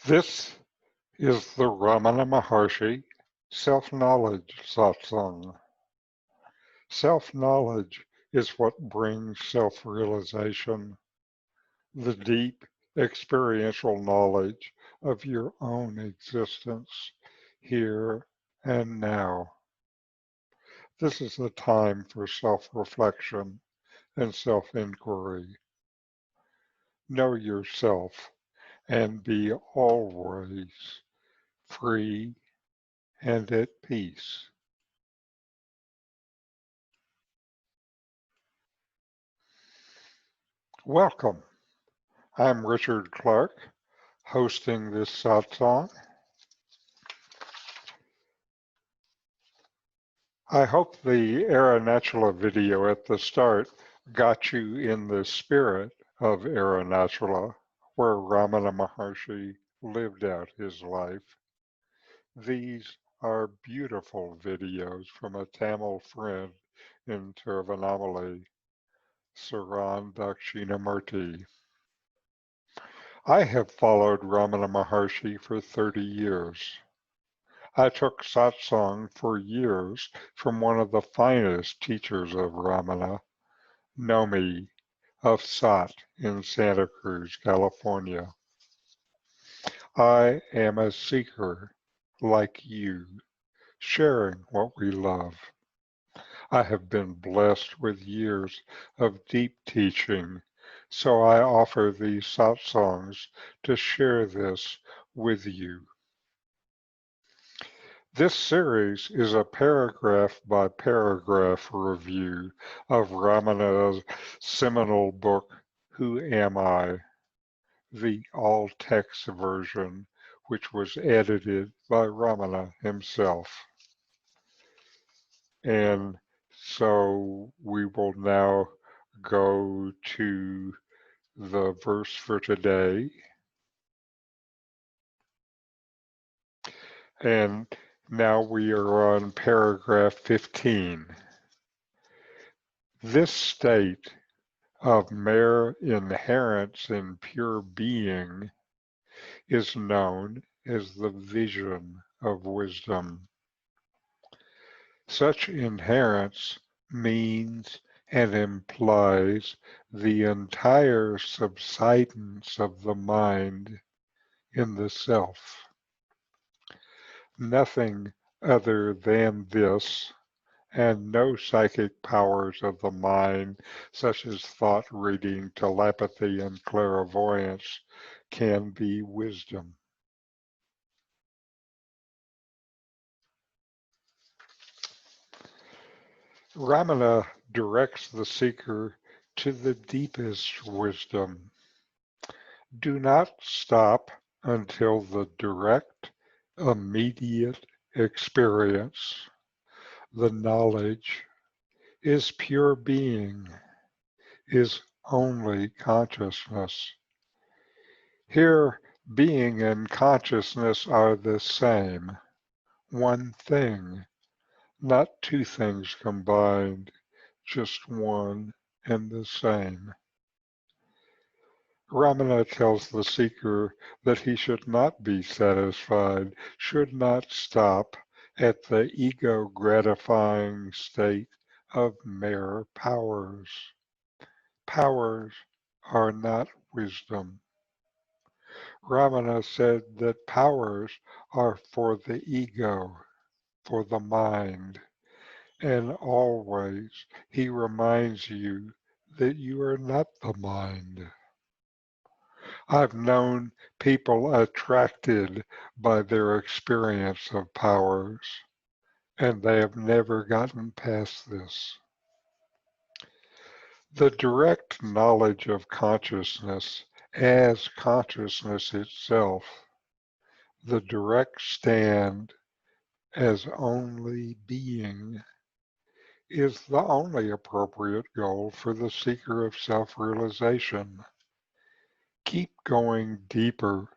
This is the Ramana Maharshi Self-Knowledge Satsang. Self-knowledge is what brings self-realization, the deep experiential knowledge of your own existence here and now. This is a time for self-reflection and self-inquiry. Know yourself and be always free and at peace. Welcome. I'm Richard Clarke, hosting this satsang. I hope the Arunachala video at the start got you in the spirit of Arunachala, where Ramana Maharshi lived out his life. These are beautiful videos from a Tamil friend in Tiruvannamalai, Saran Dakshinamurti. I have followed Ramana Maharshi for 30 years. I took satsang for years from one of the finest teachers of Ramana, Nome of SAT in Santa Cruz, California. I am a seeker like you, sharing what we love. I have been blessed with years of deep teaching, so I offer these satsangs to share this with you. This series is a paragraph-by-paragraph review of Ramana's seminal book, Who Am I? The all-text version, which was edited by Ramana himself. And so we will now go to the verse for today. And now we are on paragraph 15. This state of mere inherence in pure being is known as the vision of wisdom. Such inherence means and implies the entire subsidence of the mind in the self. Nothing other than this, and no psychic powers of the mind, such as thought reading, telepathy, and clairvoyance, can be wisdom. Ramana directs the seeker to the deepest wisdom. Do not stop until the direct, immediate experience, the knowledge, is pure being, is only consciousness. Here, being and consciousness are the same, one thing, not two things combined, just one and the same. Ramana tells the seeker that he should not be satisfied, should not stop at the ego-gratifying state of mere powers. Powers are not wisdom. Ramana said that powers are for the ego, for the mind, and always he reminds you that you are not the mind. I've known people attracted by their experience of powers, and they have never gotten past this. The direct knowledge of consciousness as consciousness itself, the direct stand as only being, is the only appropriate goal for the seeker of self-realization. Keep going deeper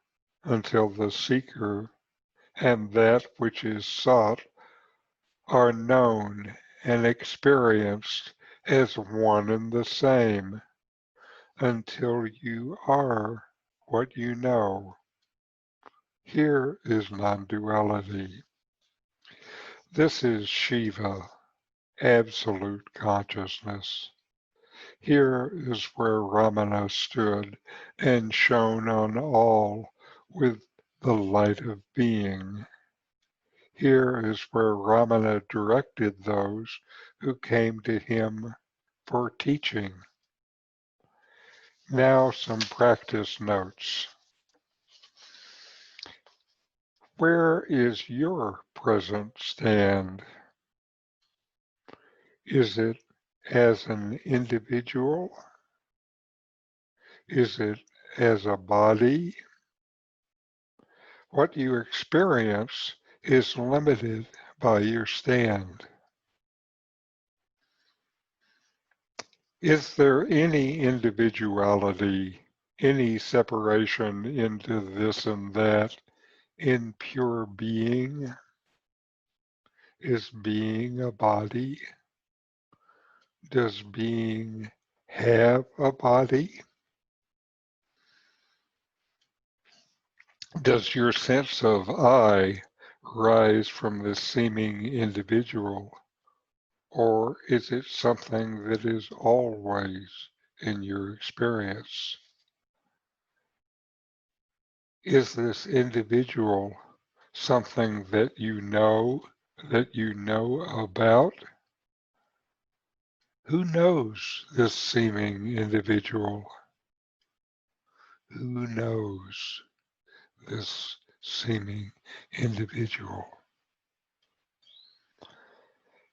until the seeker and that which is sought are known and experienced as one and the same, until you are what you know. Here is non-duality. This is Shiva, absolute consciousness. Here is where Ramana stood and shone on all with the light of being. Here is where Ramana directed those who came to him for teaching. Now some practice notes. Where is your present stand? Is it as an individual? Is it as a body? What you experience is limited by your stand. Is there any individuality, any separation into this and that in pure being? Is being a body? Does being have a body? Does your sense of I rise from this seeming individual, or is it something that is always in your experience? Is this individual something that you know about? Who knows this seeming individual? Who knows this seeming individual?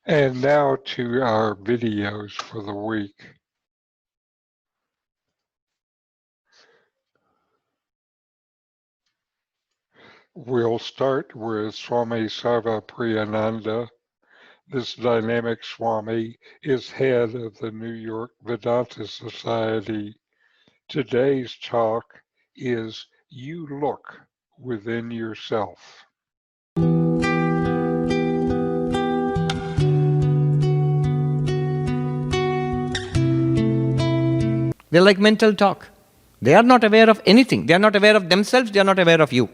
And now to our videos for the week. We'll start with Swami Sarvapriyananda. This dynamic Swami is head of the New York Vedanta Society. Today's talk is You Look Within Yourself. They're like mental talk. They are not aware of anything. They are not aware of themselves. They are not aware of you.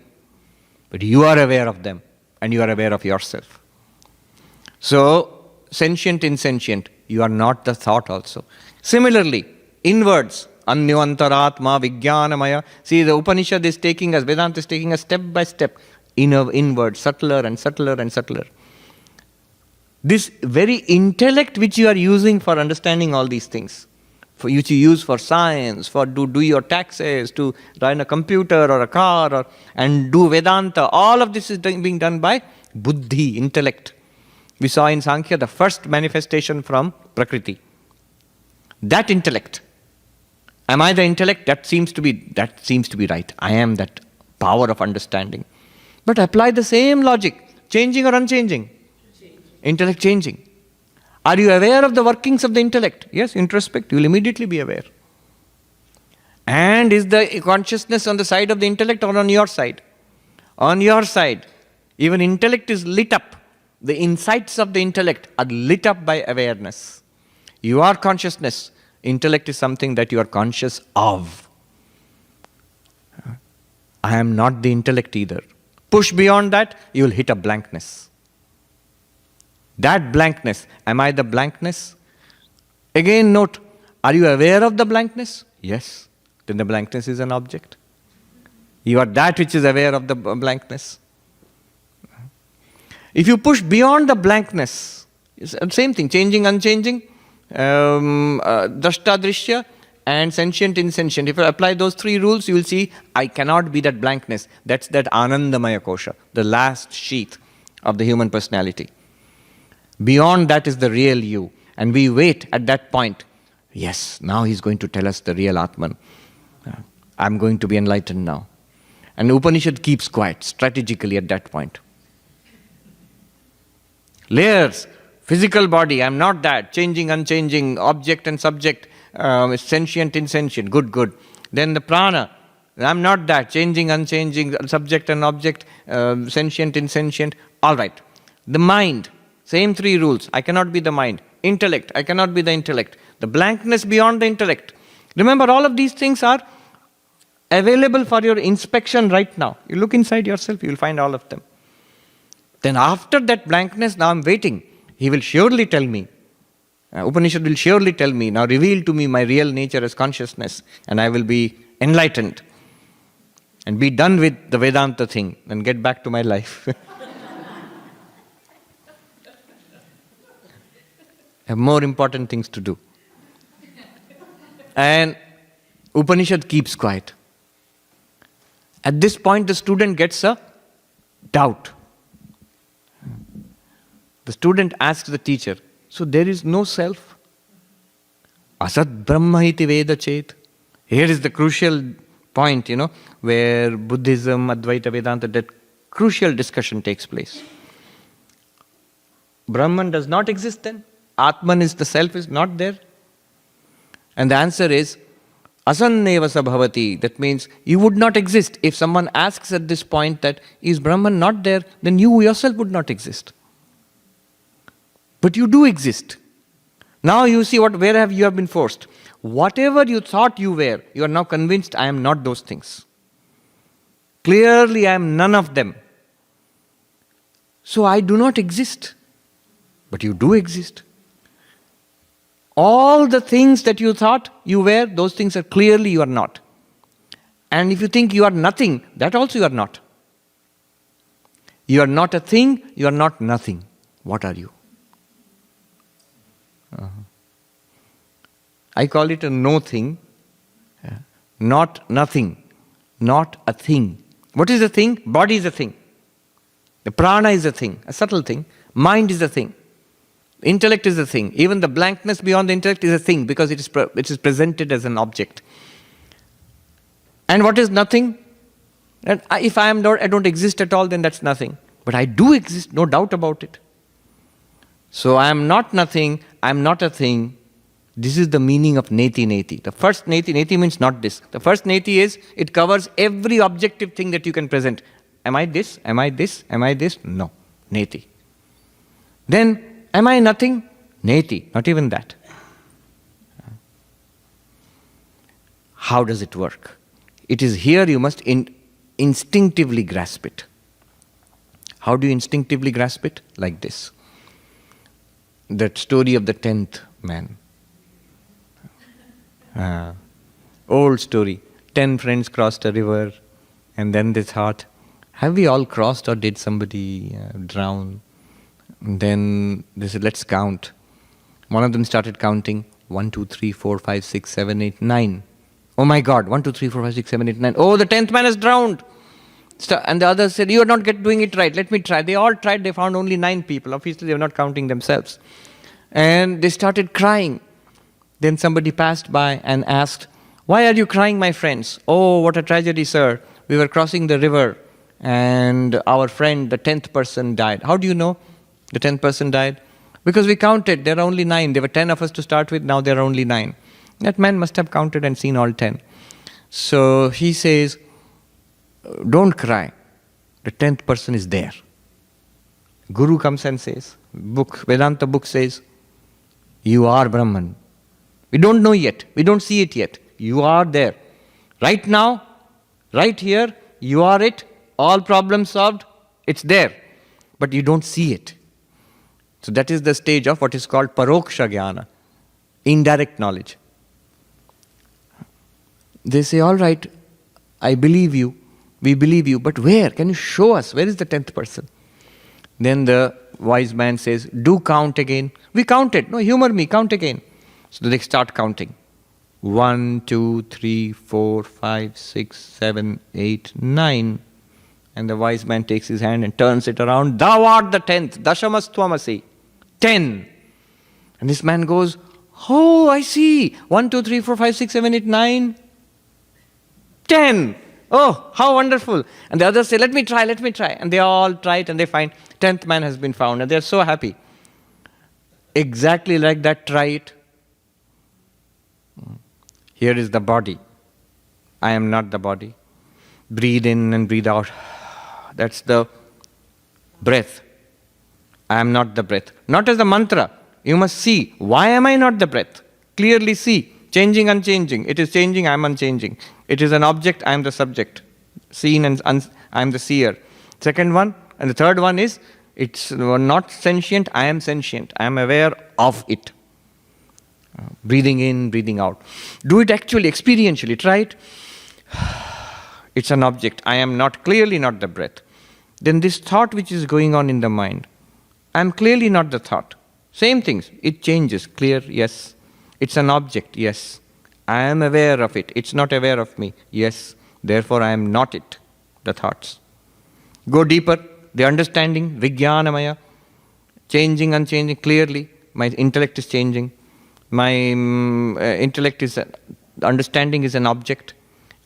But you are aware of them and you are aware of yourself. So, sentient, insentient, you are not the thought also. Similarly, inwards, anyantaratma vijnanamaya. See, the Upanishad is taking us, Vedanta is taking us step by step, inward, subtler and subtler and subtler. This very intellect which you are using for understanding all these things, for you to use for science, for to do your taxes, to run a computer or a car, and do Vedanta. All of this is being done by buddhi, intellect. We saw in Sankhya the first manifestation from Prakriti. That intellect. Am I the intellect? That seems to be right. I am that power of understanding. But apply the same logic. Changing or unchanging? Intellect changing. Are you aware of the workings of the intellect? Yes, introspect, you will immediately be aware. And is the consciousness on the side of the intellect or on your side? On your side. Even intellect is lit up. The insights of the intellect are lit up by awareness. You are consciousness. Intellect is something that you are conscious of. I am not the intellect either. Push beyond that, you will hit a blankness. That blankness, am I the blankness? Again note, are you aware of the blankness? Yes. Then the blankness is an object. You are that which is aware of the blankness. If you push beyond the blankness, it's the same thing, changing, unchanging, drashta, drishya, and sentient, insentient. If you apply those three rules, you will see, I cannot be that blankness. That's that Anandamaya Kosha, the last sheath of the human personality. Beyond that is the real you. And we wait at that point. Yes, now he's going to tell us the real Atman. I'm going to be enlightened now. And Upanishad keeps quiet strategically at that point. Layers, physical body, I'm not that. Changing, unchanging, object and subject, sentient, insentient, good. Then the prana, I'm not that. Changing, unchanging, subject and object, sentient, insentient, all right. The mind, same three rules. I cannot be the mind. Intellect, I cannot be the intellect. The blankness beyond the intellect. Remember, all of these things are available for your inspection right now. You look inside yourself, you will find all of them. Then after that blankness, now I'm waiting. He will surely tell me. Upanishad will surely tell me, now reveal to me my real nature as consciousness, and I will be enlightened and be done with the Vedanta thing and get back to my life. I have more important things to do. And Upanishad keeps quiet. At this point, the student gets a doubt. The student asks the teacher, so there is no self? Asat Brahma iti Veda chet. Here is the crucial point, where Buddhism, Advaita, Vedanta, that crucial discussion takes place. Brahman does not exist then? Atman is the self, is not there? And the answer is, asanneva sabhavati. That means you would not exist. If someone asks at this point that, is Brahman not there? Then you yourself would not exist. But you do exist. Now you see where you have been forced. Whatever you thought you were, you are now convinced I am not those things. Clearly I am none of them. So I do not exist. But you do exist. All the things that you thought you were, those things are clearly you are not. And if you think you are nothing, that also you are not. You are not a thing, you are not nothing. What are you? I call it a no thing, not nothing, not a thing. What is a thing? Body is a thing. The prana is a thing, a subtle thing. Mind is a thing. Intellect is a thing. Even the blankness beyond the intellect is a thing because it is presented as an object. And what is nothing? And if I don't exist at all, then that's nothing. But I do exist, no doubt about it. So I am not nothing, I am not a thing. This is the meaning of neti neti. The first neti means not this. The first neti is, it covers every objective thing that you can present. Am I this? Am I this? Am I this? No. Neti. Then, am I nothing? Neti. Not even that. How does it work? It is here you must instinctively grasp it. How do you instinctively grasp it? Like this. That story of the 10th man. Old story. 10 friends crossed a river, and then they thought, have we all crossed or did somebody drown? And then they said, let's count. One of them started counting. 1, 2, 3, 4, 5, 6, 7, 8, 9. Oh my God, 1, 2, 3, 4, 5, 6, 7, 8, 9. Oh, the 10th man has drowned. And the others said, you are not doing it right. Let me try. They all tried. They found only 9 people. Obviously, they were not counting themselves. And they started crying. Then somebody passed by and asked, why are you crying, my friends? Oh, what a tragedy, sir. We were crossing the river and our friend, the 10th person, died. How do you know the 10th person died? Because we counted. There are only 9. There were 10 of us to start with. Now there are only 9. That man must have counted and seen all 10. So he says, don't cry. The 10th person is there. Guru comes and says, Vedanta book says, you are Brahman. We don't know yet. We don't see it yet. You are there. Right now, right here, you are it. All problems solved. It's there. But you don't see it. So that is the stage of what is called paroksha jnana. Indirect knowledge. They say, all right, I believe you. We believe you. But where? Can you show us? Where is the 10th person? Then the wise man says, do count again. We counted. No, humor me. Count again. So they start counting. 1, 2, 3, 4, 5, 6, 7, 8, 9. And the wise man takes his hand and turns it around. Thou art the 10th. Dashamastvamasi. 10. And this man goes, oh, I see. 1, 2, 3, 4, 5, 6, 7, 8, 9. 10. Oh, how wonderful. And the others say, let me try. And they all try it and they find 10th man has been found. And they're so happy. Exactly like that, try it. Here is the body. I am not the body. Breathe in and breathe out. That's the breath. I am not the breath. Not as a mantra. You must see, why am I not the breath? Clearly see. Changing, unchanging. It is changing, I am unchanging. it is an object, I am the subject. Seen and I am the seer. Second one, and the third one is, it's not sentient, I am sentient. I am aware of it. Breathing in, breathing out. Do it actually, experientially. Try it. It's an object. I am not, clearly not the breath. Then this thought which is going on in the mind, I am clearly not the thought. Same things. It changes. Clear, yes. It's an object, yes. I am aware of it. It's not aware of me, yes. Therefore I am not it, the thoughts. Go deeper, the understanding, Vijnanamaya, changing, unchanging, clearly. My intellect is changing. My intellect is, understanding is an object,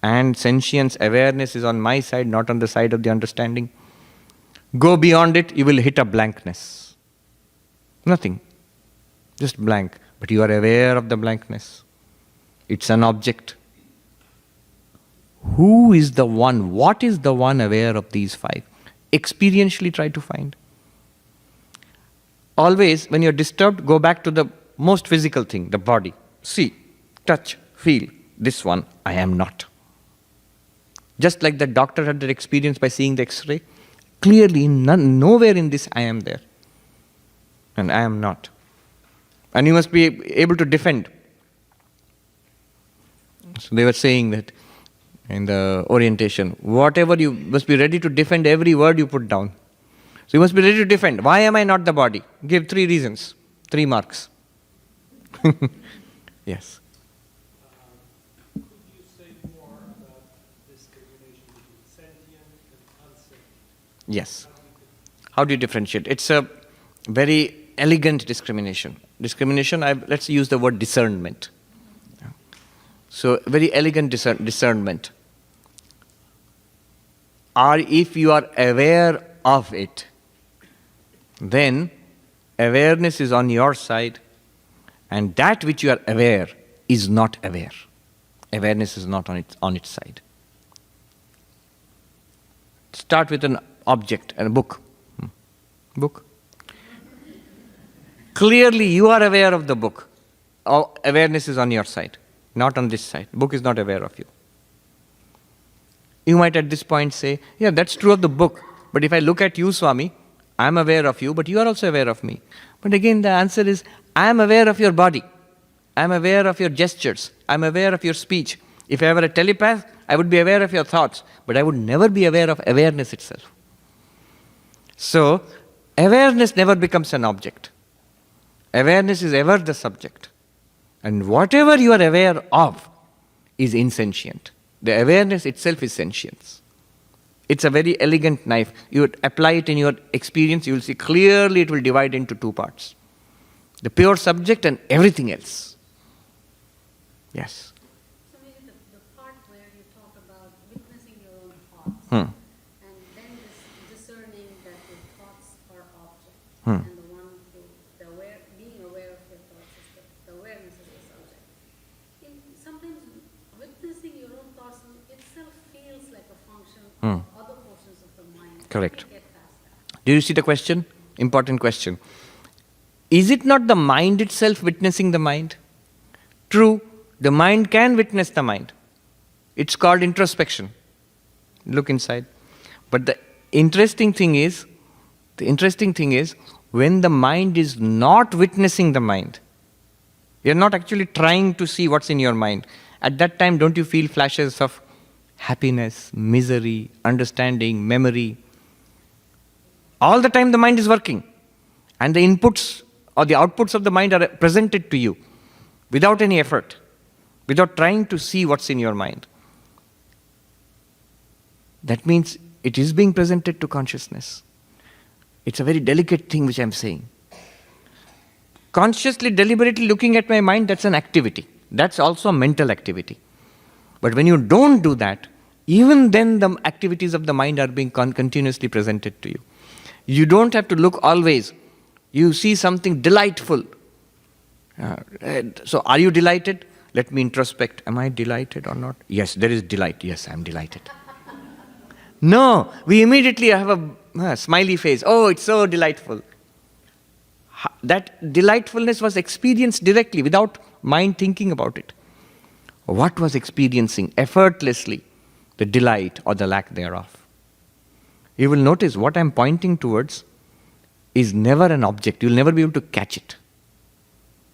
and sentience, awareness is on my side, not on the side of the understanding. Go beyond it, you will hit a blankness. Nothing, just blank. But you are aware of the blankness. It's an object. Who is the one? What is the one aware of these five? Experientially try to find. Always, when you're disturbed, go back to the most physical thing, the body. See, touch, feel. This one, I am not. Just like the doctor had that experience by seeing the X-ray, clearly, nowhere in this I am there. And I am not. And you must be able to defend. So they were saying that in the orientation, whatever you must be ready to defend every word you put down. So you must be ready to defend. Why am I not the body? Give 3 reasons, 3 marks. Yes. Could you say more about this combination between sentient and unsentient? Yes. How do you differentiate? It's a very elegant discrimination. Discrimination, let's use the word discernment. So, very elegant discernment. Or if you are aware of it, then awareness is on your side, and that which you are aware is not aware. Awareness is not on its side. Start with an object and a book. Book. Clearly you are aware of the book. Awareness is on your side, not on this side. Book is not aware of you. You might at this point say, yeah, that's true of the book. But if I look at you, Swami, I am aware of you, but you are also aware of me. But again, the answer is, I am aware of your body. I am aware of your gestures. I am aware of your speech. If I were a telepath, I would be aware of your thoughts, but I would never be aware of awareness itself. So, awareness never becomes an object. Awareness is ever the subject. And whatever you are aware of is insentient. The awareness itself is sentience. It's a very elegant knife. You would apply it in your experience, you will see clearly it will divide into 2 parts. The pure subject and everything else. Yes. So maybe the part where you talk about witnessing your own thoughts, Hmm. and then this discerning that your thoughts are object, Hmm. and the one who, being aware of your thoughts is the awareness is the subject. Sometimes witnessing your own thoughts itself feels like a function Hmm. of other portions of the mind. Correct. How do you get past that? Do you see the question? Important question. Is it not the mind itself witnessing the mind? True, the mind can witness the mind. It's called introspection. Look inside. But the interesting thing is, when the mind is not witnessing the mind, you're not actually trying to see what's in your mind. At that time, don't you feel flashes of happiness, misery, understanding, memory? All the time the mind is working. And the inputs or the outputs of the mind are presented to you without any effort, without trying to see what's in your mind. That means it is being presented to consciousness. It's a very delicate thing which I'm saying. Consciously, deliberately looking at my mind, that's an activity. That's also a mental activity. But when you don't do that, even then the activities of the mind are being continuously presented to you. You don't have to look always. You see something delightful. So are you delighted? Let me introspect. Am I delighted or not? Yes, there is delight. Yes, I am delighted. No, we immediately have a smiley face. Oh, it's so delightful. That delightfulness was experienced directly without mind thinking about it. What was experiencing effortlessly the delight or the lack thereof? You will notice what I'm pointing towards is never an object. You'll never be able to catch it.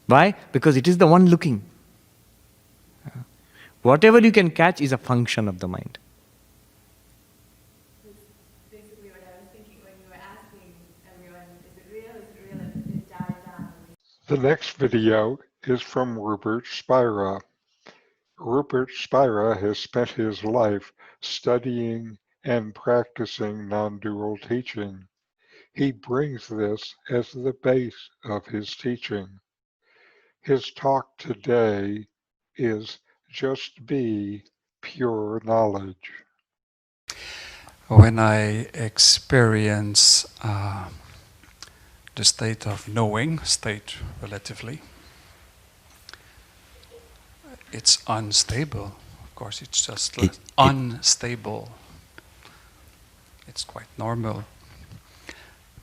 Why? Because it is the one looking. Whatever you can catch is a function of the mind. That's basically what I was thinking when you were asking everyone, is it real, and it died down. The next video is from Rupert Spira. Rupert Spira has spent his life studying and practicing non-dual teaching. He brings this as the base of his teaching. His talk today is Just Be Pure Knowledge. When I experience the state of knowing, state relatively, it's unstable. Of course, it's just unstable. It's quite normal.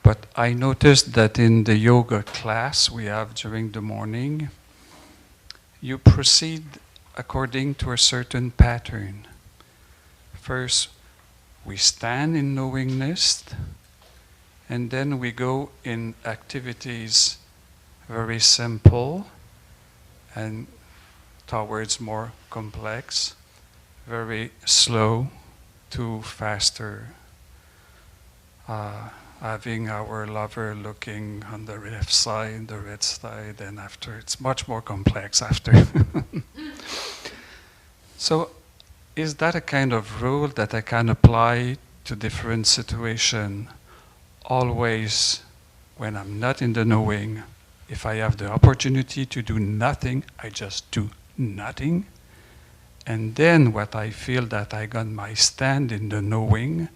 But I noticed that in the yoga class we have during the morning, you proceed according to a certain pattern. First, we stand in knowingness, and then we go in activities very simple and towards more complex, very slow to faster. Having our lover looking on the left side, the right side, and after it's much more complex after. So, is that a kind of rule that I can apply to different situations? Always, when I'm not in the knowing, if I have the opportunity to do nothing, I just do nothing. And then what I feel that I got my stand in the knowing,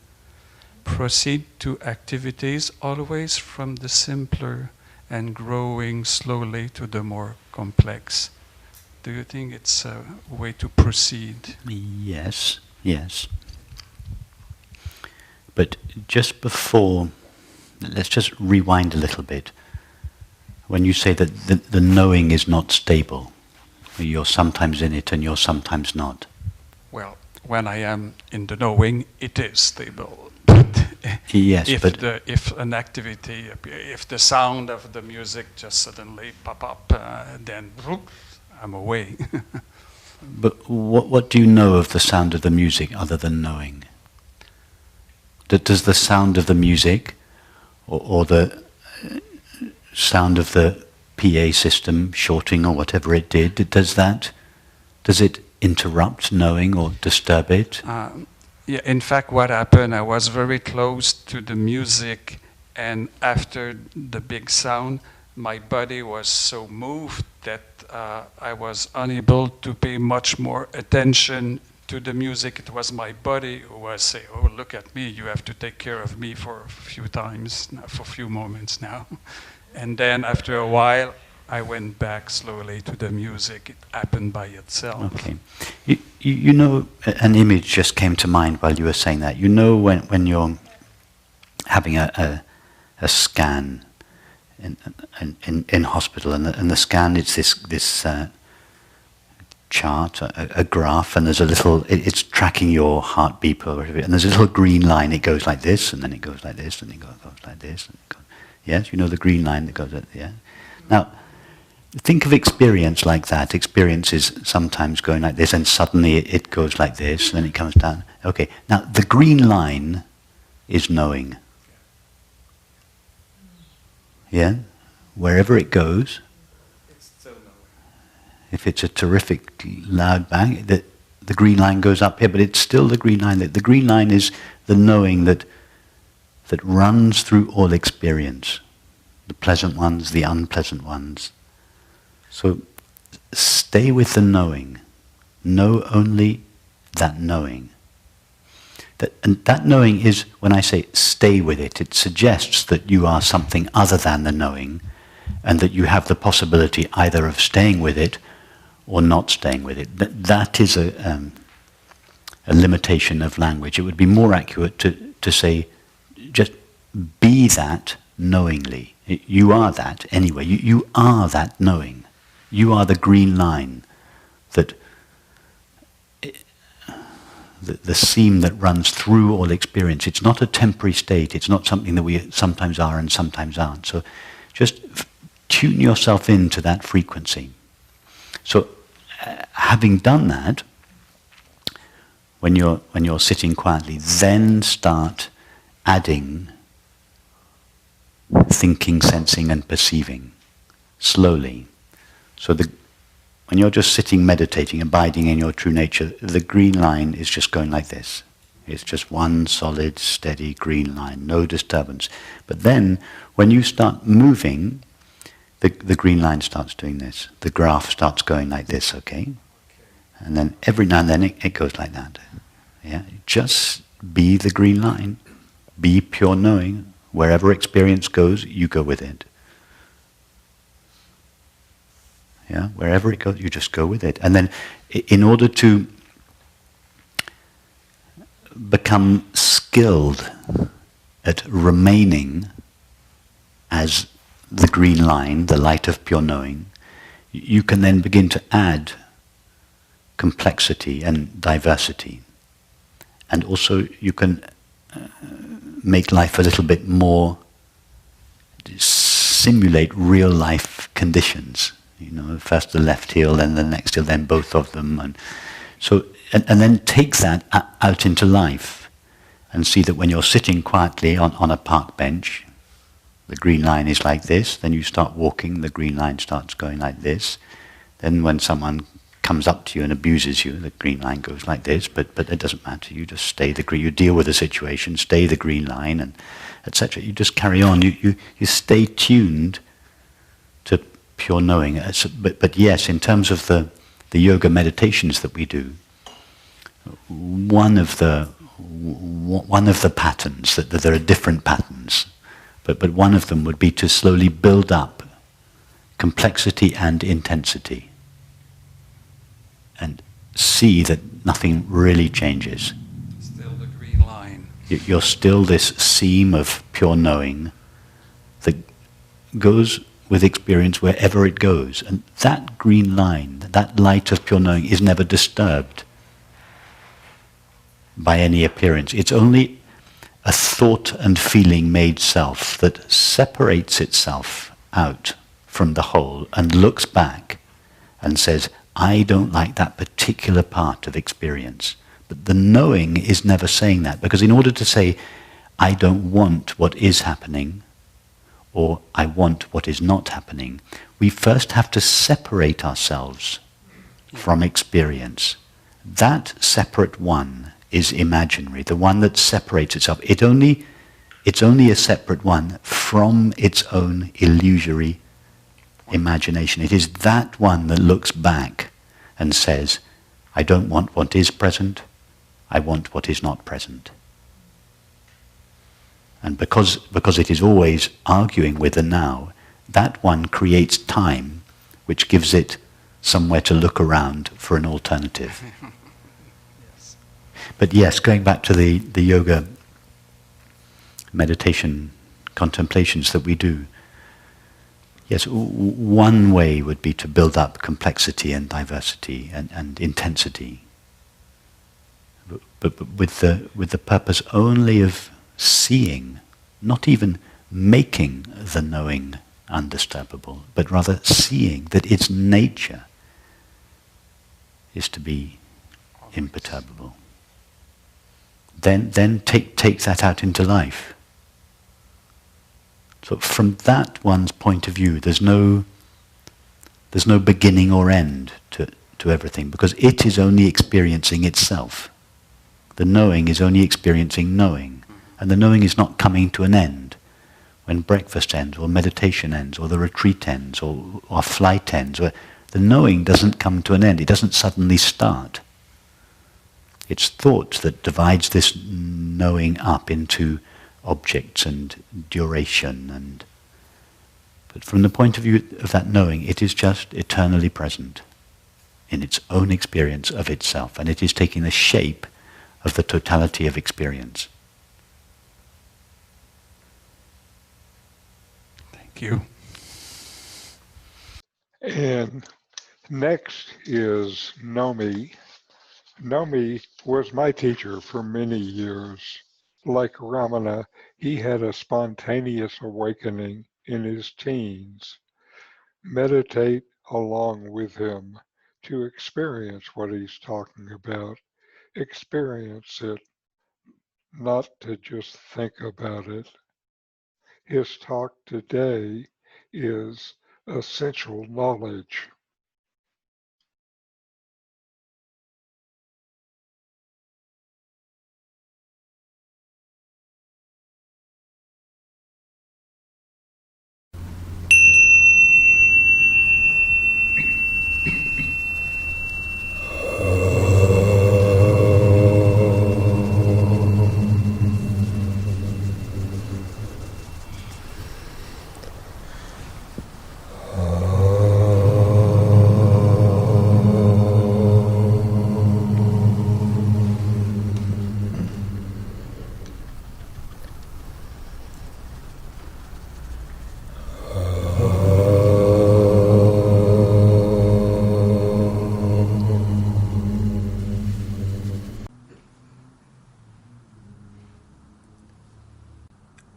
proceed to activities always from the simpler and growing slowly to the more complex. Do you think it's a way to proceed? Yes, yes. But just before, let's just rewind a little bit. When you say that the knowing is not stable, you're sometimes in it and you're sometimes not. Well, when I am in the knowing, it is stable. Yes, if an activity, if the sound of the music just suddenly pop up, then whoop, I'm away. But what do you know of the sound of the music other than knowing? Does the sound of the music or the sound of the PA system shorting or whatever it did, does it interrupt knowing or disturb it? Yeah, in fact, what happened, I was very close to the music, and after the big sound, my body was so moved that I was unable to pay much more attention to the music. It was my body who was saying, "Oh, look at me, you have to take care of me for a few times, for a few moments now." And then after a while, I went back slowly to the music. It happened by itself. Okay. You know, an image just came to mind while you were saying that. You know when you're having a scan in hospital, and the scan, it's this chart, a graph, and there's a little, it's tracking your heartbeat, or whatever, and there's a little green line. It goes like this, and then it goes like this, and it goes like this. And it goes, yes, you know the green line that goes like, yeah. Now, think of experience like that. Experience is sometimes going like this, and suddenly it goes like this, and then it comes down. Okay, now the green line is knowing. Yeah? Wherever it goes, It's still knowing. if it's a terrific loud bang, the green line goes up here, but it's still the green line. The green line is the knowing that runs through all experience. The pleasant ones, the unpleasant ones. So stay with the knowing. Know only that knowing. And that knowing is, when I say stay with it, it suggests that you are something other than the knowing, and that you have the possibility either of staying with it or not staying with it. That is a limitation of language. It would be more accurate to say, just be that knowingly. You are that anyway. You are that knowing. You are the green line that the seam that runs through all experience. It's not a temporary state. It's not something that we sometimes are and sometimes aren't. So just tune yourself into that frequency. So having done that, when you're sitting quietly, then start adding thinking, sensing and perceiving slowly. So when you're just sitting, meditating, abiding in your true nature, the green line is just going like this. It's just one solid, steady green line, no disturbance. But then, when you start moving, the green line starts doing this. The graph starts going like this, okay? And then every now and then it goes like that. Yeah, just be the green line. Be pure knowing. Wherever experience goes, you go with it. Yeah, wherever it goes, you just go with it. And then, in order to become skilled at remaining as the green line, the light of pure knowing, you can then begin to add complexity and diversity. And also you can make life a little bit more, simulate real life conditions. You know, first the left heel, then the next heel, then both of them. And so, and then take that out into life and see that when you're sitting quietly on a park bench, the green line is like this. Then you start walking, the green line starts going like this. Then when someone comes up to you and abuses you, the green line goes like this, but it doesn't matter. You just stay the green. You deal with the situation, stay the green line, and etc. You just carry on. You stay tuned to pure knowing. But yes, in terms of the yoga meditations that we do, one of the patterns, that there are different patterns, but one of them would be to slowly build up complexity and intensity and see that nothing really changes. Still the green line. You're still this seam of pure knowing that goes with experience wherever it goes. And that green line, that light of pure knowing, is never disturbed by any appearance. It's only a thought and feeling made self that separates itself out from the whole and looks back and says, I don't like that particular part of experience. But the knowing is never saying that, because in order to say, I don't want what is happening, or I want what is not happening, we first have to separate ourselves from experience. That separate one is imaginary, the one that separates itself. It's only a separate one from its own illusory imagination. It is that one that looks back and says, I don't want what is present, I want what is not present. And because it is always arguing with the now, that one creates time, which gives it somewhere to look around for an alternative. Yes. But yes, going back to the yoga meditation contemplations that we do, yes, one way would be to build up complexity and diversity and intensity, but with the purpose only of seeing, not even making the knowing undisturbable, but rather seeing that its nature is to be imperturbable. Then take that out into life. So from that one's point of view, there's no beginning or end to everything, because it is only experiencing itself. The knowing is only experiencing knowing, and the knowing is not coming to an end. When breakfast ends, or meditation ends, or the retreat ends, or flight ends, the knowing doesn't come to an end. It doesn't suddenly start. It's thought that divides this knowing up into objects and duration, but from the point of view of that knowing, it is just eternally present in its own experience of itself, and it is taking the shape of the totality of experience. Thank you. And next is Nome. Nome was my teacher for many years. Like Ramana, he had a spontaneous awakening in his teens. Meditate along with him to experience what he's talking about. Experience it, not to just think about it. His talk today is essential knowledge.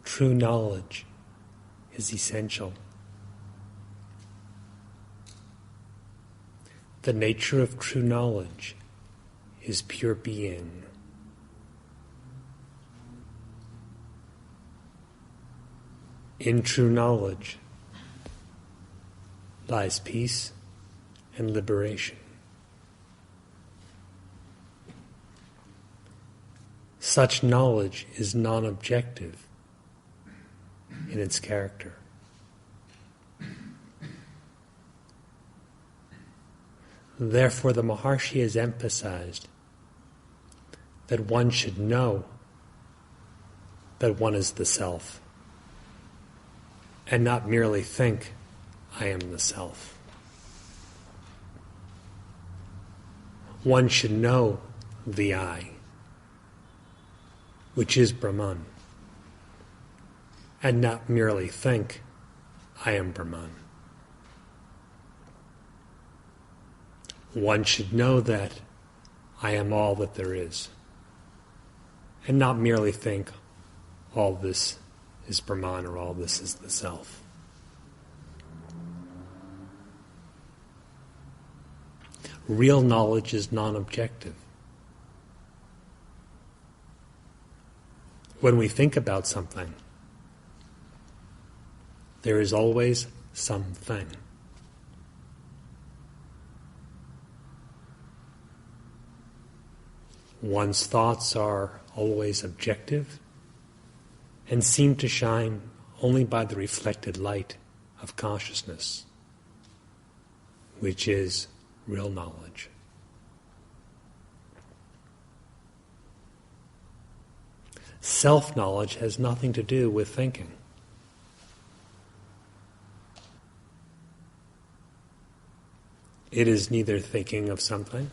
True knowledge is essential. The nature of true knowledge is pure being. In true knowledge lies peace and liberation. Such knowledge is non-objective in its character. Therefore, the Maharshi has emphasized that one should know that one is the self, and not merely think, I am the self. One should know the I, which is Brahman, and not merely think, I am Brahman. One should know that I am all that there is, and not merely think, all this is Brahman or all this is the self. Real knowledge is non-objective. When we think about something, there is always something. One's thoughts are always objective and seem to shine only by the reflected light of consciousness, which is real knowledge. Self-knowledge has nothing to do with thinking. It is neither thinking of something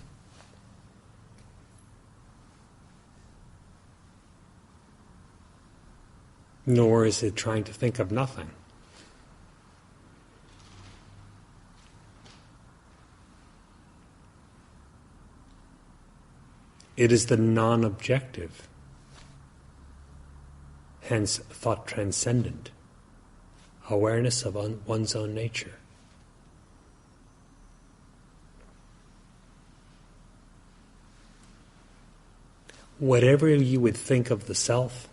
nor is it trying to think of nothing. It is the non-objective, hence thought transcendent, awareness of one's own nature. Whatever you would think of the self,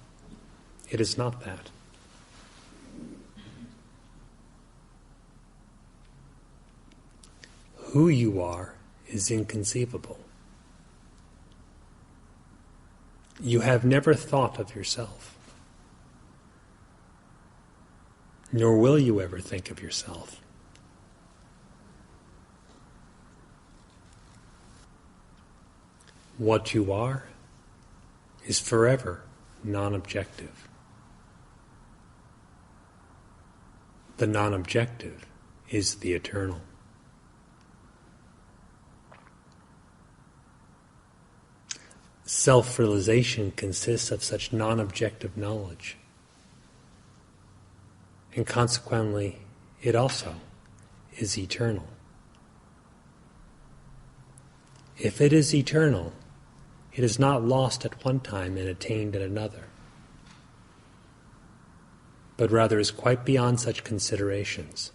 it is not that. Who you are is inconceivable. You have never thought of yourself, nor will you ever think of yourself. What you are is forever non-objective. The non-objective is the eternal. Self-realization consists of such non-objective knowledge, and consequently, it also is eternal. If it is eternal, It is not lost at one time and attained at another, but rather is quite beyond such considerations.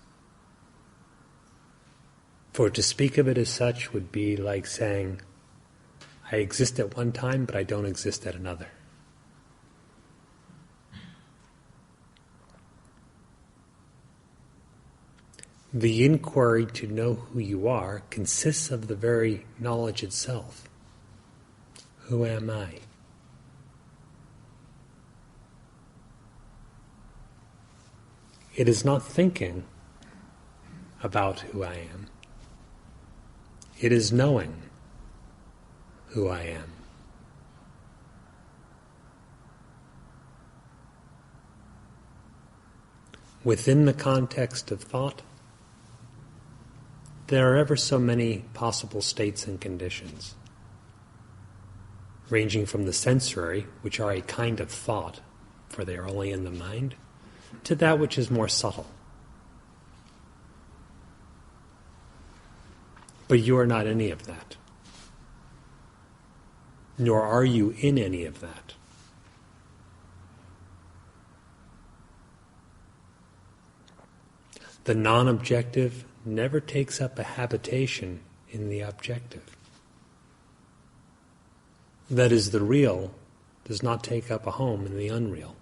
For to speak of it as such would be like saying, I exist at one time, but I don't exist at another. The inquiry to know who you are consists of the very knowledge itself. Who am I? It is not thinking about who I am. It is knowing who I am. Within the context of thought, there are ever so many possible states and conditions, ranging from the sensory, which are a kind of thought, for they are only in the mind, to that which is more subtle. But you are not any of that, nor are you in any of that. The non-objective never takes up a habitation in the objective. That is, the real does not take up a home in the unreal.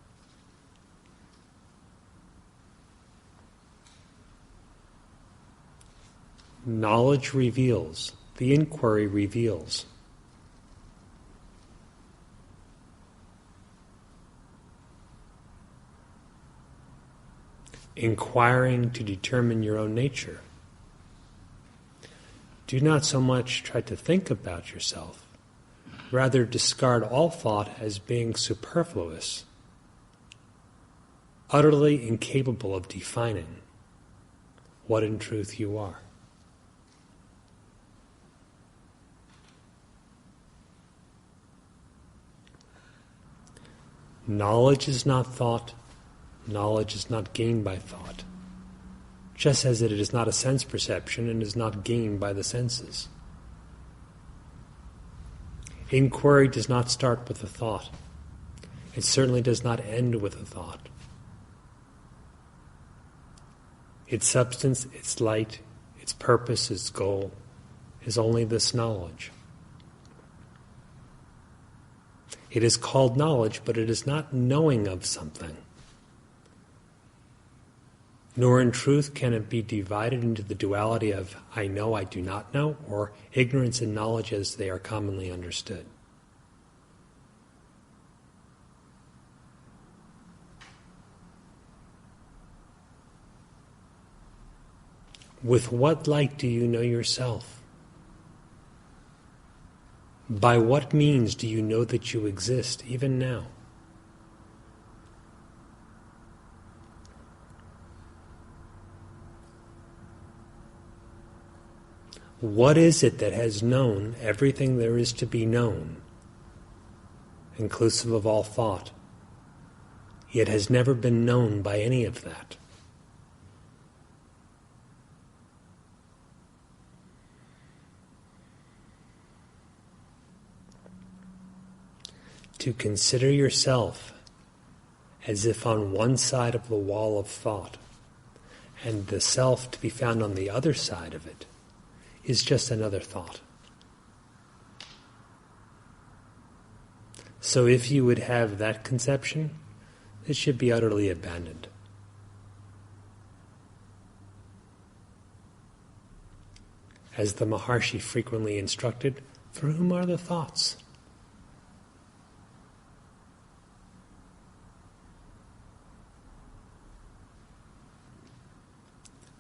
Knowledge reveals, the inquiry reveals. Inquiring to determine your own nature. Do not so much try to think about yourself, rather discard all thought as being superfluous, utterly incapable of defining what in truth you are. Knowledge is not thought, knowledge is not gained by thought, just as it is not a sense perception and is not gained by the senses. Inquiry does not start with a thought. It certainly does not end with a thought. Its substance, its light, its purpose, its goal is only this knowledge. It is called knowledge, but it is not knowing of something. Nor in truth can it be divided into the duality of I know, I do not know, or ignorance and knowledge as they are commonly understood. With what light do you know yourself? By what means do you know that you exist, even now? What is it that has known everything there is to be known, inclusive of all thought, yet has never been known by any of that? To consider yourself as if on one side of the wall of thought, and the self to be found on the other side of it, is just another thought. So if you would have that conception, it should be utterly abandoned. As the Maharshi frequently instructed, for whom are the thoughts?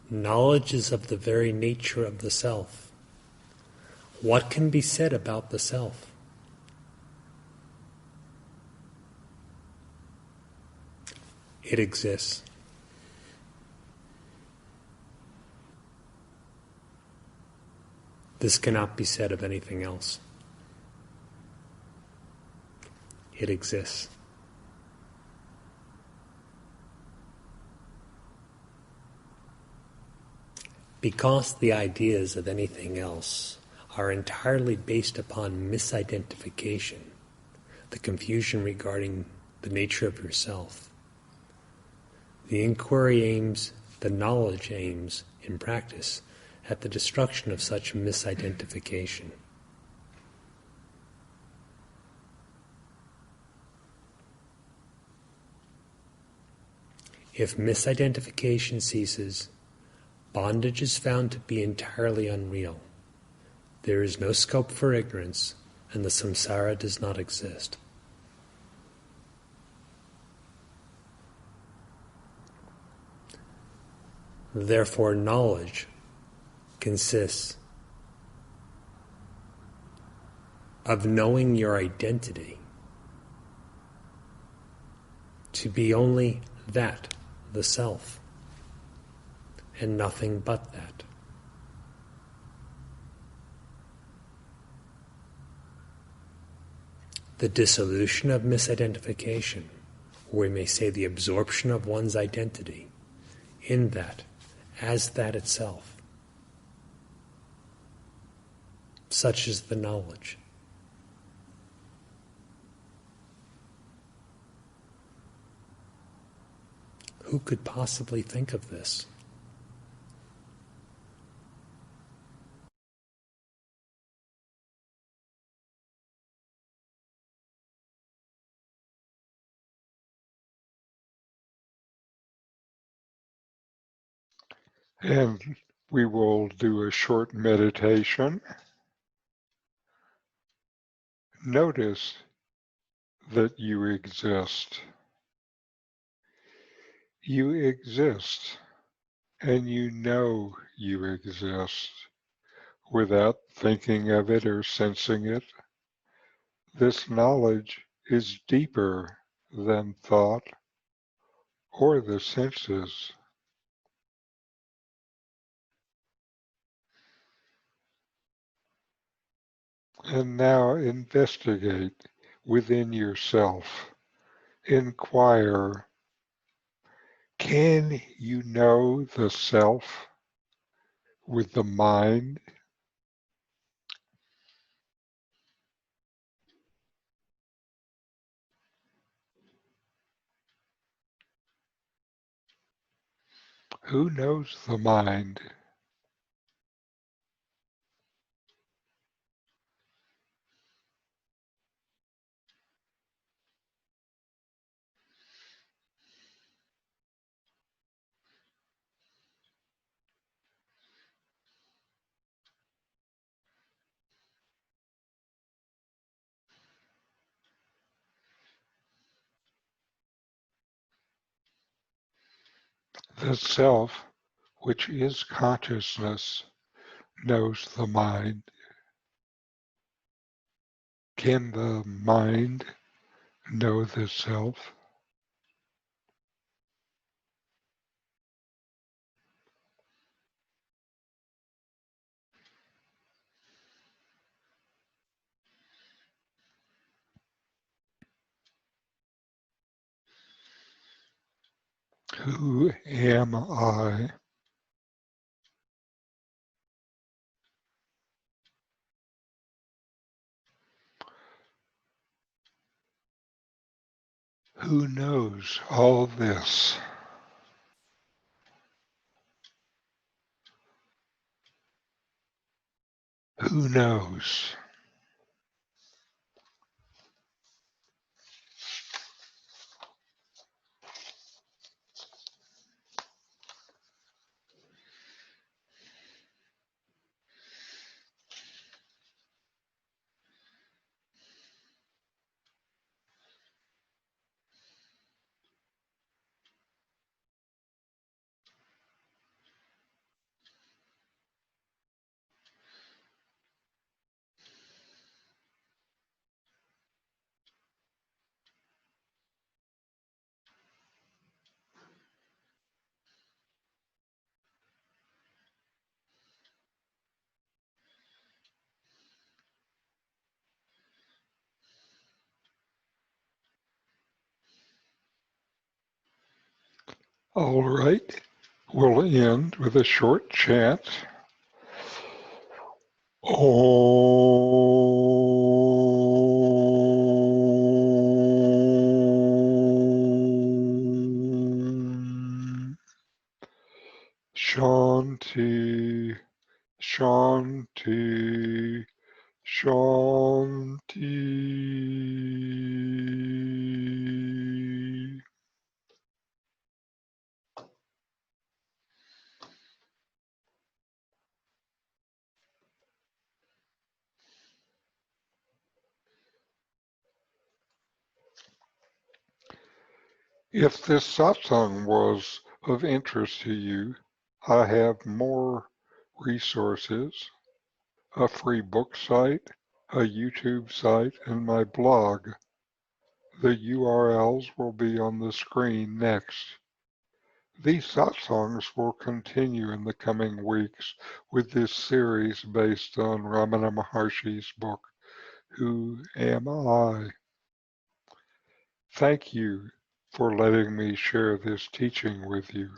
Knowledge is of the very nature of the self. What can be said about the self? It exists. This cannot be said of anything else. It exists. Because the ideas of anything else are entirely based upon misidentification, the confusion regarding the nature of yourself. The inquiry aims, the knowledge aims, in practice, at the destruction of such misidentification. If misidentification ceases, bondage is found to be entirely unreal. There is no scope for ignorance, and the samsara does not exist. Therefore, knowledge consists of knowing your identity to be only that, the self, and nothing but that. The dissolution of misidentification, or we may say the absorption of one's identity in that, as that itself. Such is the knowledge. Who could possibly think of this? And we will do a short meditation. Notice that you exist. You exist, and you know you exist without thinking of it or sensing it. This knowledge is deeper than thought or the senses. And now investigate within yourself. Inquire, can you know the self with the mind? Who knows the mind? The self, which is consciousness, knows the mind. Can the mind know the self? Who am I? Who knows all this? Who knows? All right, we'll end with a short chant. Om Shanti, Shanti, Shanti. If this satsang was of interest to you, I have more resources, a free book site, a YouTube site, and my blog. The URLs will be on the screen next. These satsangs will continue in the coming weeks with this series based on Ramana Maharshi's book, Who Am I? Thank you for letting me share this teaching with you.